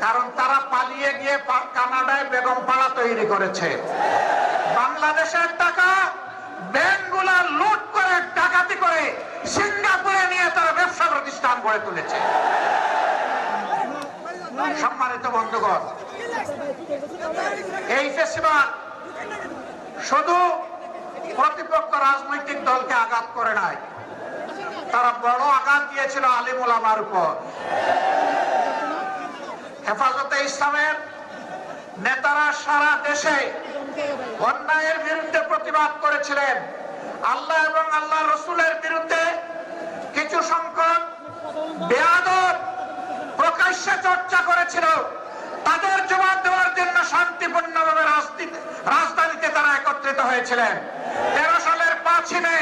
কারণ তারা পালিয়ে গিয়ে কানাডায় বেগম পাড়া তৈরি করেছে। বাংলাদেশের টাকা ব্যাংকগুলা লুট করে ডাকাতি করে সিঙ্গাপুরে নিয়ে তারা ব্যবসা প্রতিষ্ঠান গড়ে তুলেছে। সম্মানিত বন্ধুগণ, এই ফেসিবাদ শুধু প্রতিপক্ষ রাজনৈতিক দলকে আঘাত করে নাই, তারা বড় আঘাত দিয়েছিল আলিম ওলামার উপর। হেফাজতে ইসলামের নেতারা সারা দেশে অন্যায়ের বিরুদ্ধে প্রতিবাদ করেছিলেন। আল্লাহ এবং আল্লাহ রসুলের বিরুদ্ধে কিছু সংখ্যক বেয়াদব প্রকাশ্যে চর্চা করেছিল। তাদের জবাব দেওয়ার জন্য শান্তিপূর্ণভাবে রাজধানীতে তারা একত্রিত হয়েছিলেন। 13 সালের 5 মে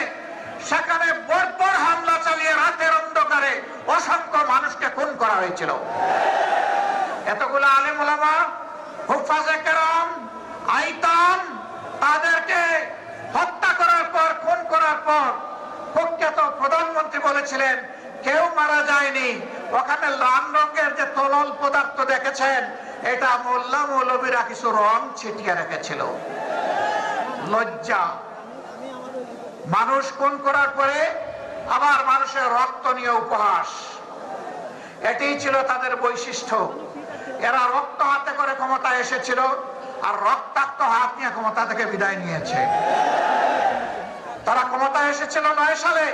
সেখানে বর্বর হামলা চালিয়ে রাতের অন্ধকারে অসংখ্য মানুষকে খুন করা হয়েছিল। এতগুলো আলেম ওলামা, হুফাজে কেরাম, আইতাম, তাদেরকে হত্যা করার পর, খুন করার পর প্রখ্যাত প্রধানমন্ত্রী বলেছিলেন কেউ মারা যায়নি, ওখানে লাল রঙের যে তরল পদার্থ দেখেছেন এটা মোল্লা মৌলবীরা কিছু রং ছিটিয়ে রেখেছিল। লজ্জা! মানুষ খুন করার পরে আবার মানুষের রক্ত নিয়ে উপহাস, এটাই ছিল তাদের বৈশিষ্ট্য। এরা রক্ত হাতে করে ক্ষমতায় এসেছিল আর রক্তাক্ত হাত নিয়ে ক্ষমতা থেকে বিদায় নিয়েছে। তারা ক্ষমতায় এসেছিল 9 সালে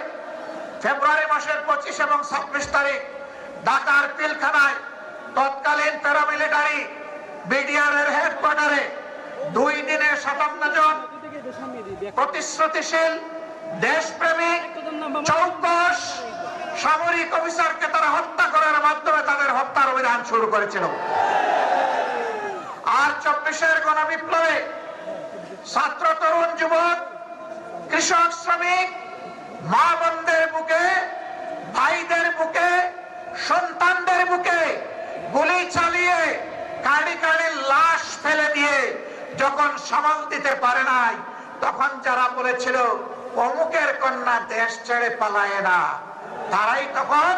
ফেব্রুয়ারি মাসের 25 এবং 26 তারিখ ঢাকার পিলখানায় তৎকালীন প্যারামিলিটারি বিডিআর এর হেডকোয়ার্টারে 2 দিনে 57 জন প্রতিশ্রুতিশীল দেশপ্রেমিক চৌকস সামরিক অফিসারকে তারা হত্যা করার মাধ্যমে তাদের হত্যার অভিযান শুরু করেছিল। আর 24-এর গণবিপ্লবে ছাত্র, তরুণ, যুবক, কৃষক, শ্রমিক, মা বোনদের বুকে, ভাইদের বুকে, সন্তানদের বুকে গুলি চালিয়ে কাঁড়ি কাঁড়ি লাশ ফেলে দিয়ে যখন সামাল দিতে পারে নাই, তখন যারা বলেছিল অমুকের কন্যা দেশ ছেড়ে পালায় না, তারাই তখন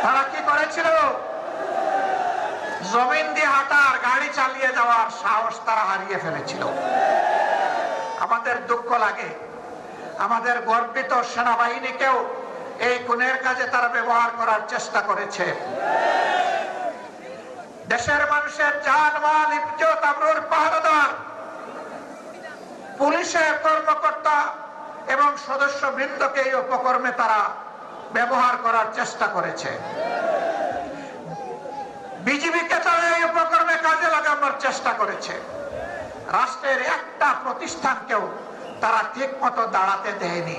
তারা কি করেছিল? জমিন দিয়ে হাঁটার, গাড়ি চালিয়ে যাওয়ার সাহস তারা হারিয়ে ফেলেছিল। আমাদের দুঃখ লাগে, আমাদের গর্বিত সেনাবাহিনীকেও এই খুনের কাজে তারা ব্যবহার করার চেষ্টা করেছে। দেশের মানুষের জান, মাল, ইজ্জত, আবরুর পাহারাদার পুলিশের কর্মকর্তা এবং সদস্য বৃন্দকে এই উপকর্মে তারা ব্যবহার করার চেষ্টা করেছে। বিজিবিকে তারা এই উপকর্মে কাজে লাগানোর চেষ্টা করেছে। রাষ্ট্রের একটা প্রতিষ্ঠানকেও তারা ঠিক মতো দাঁড়াতে দেয়নি।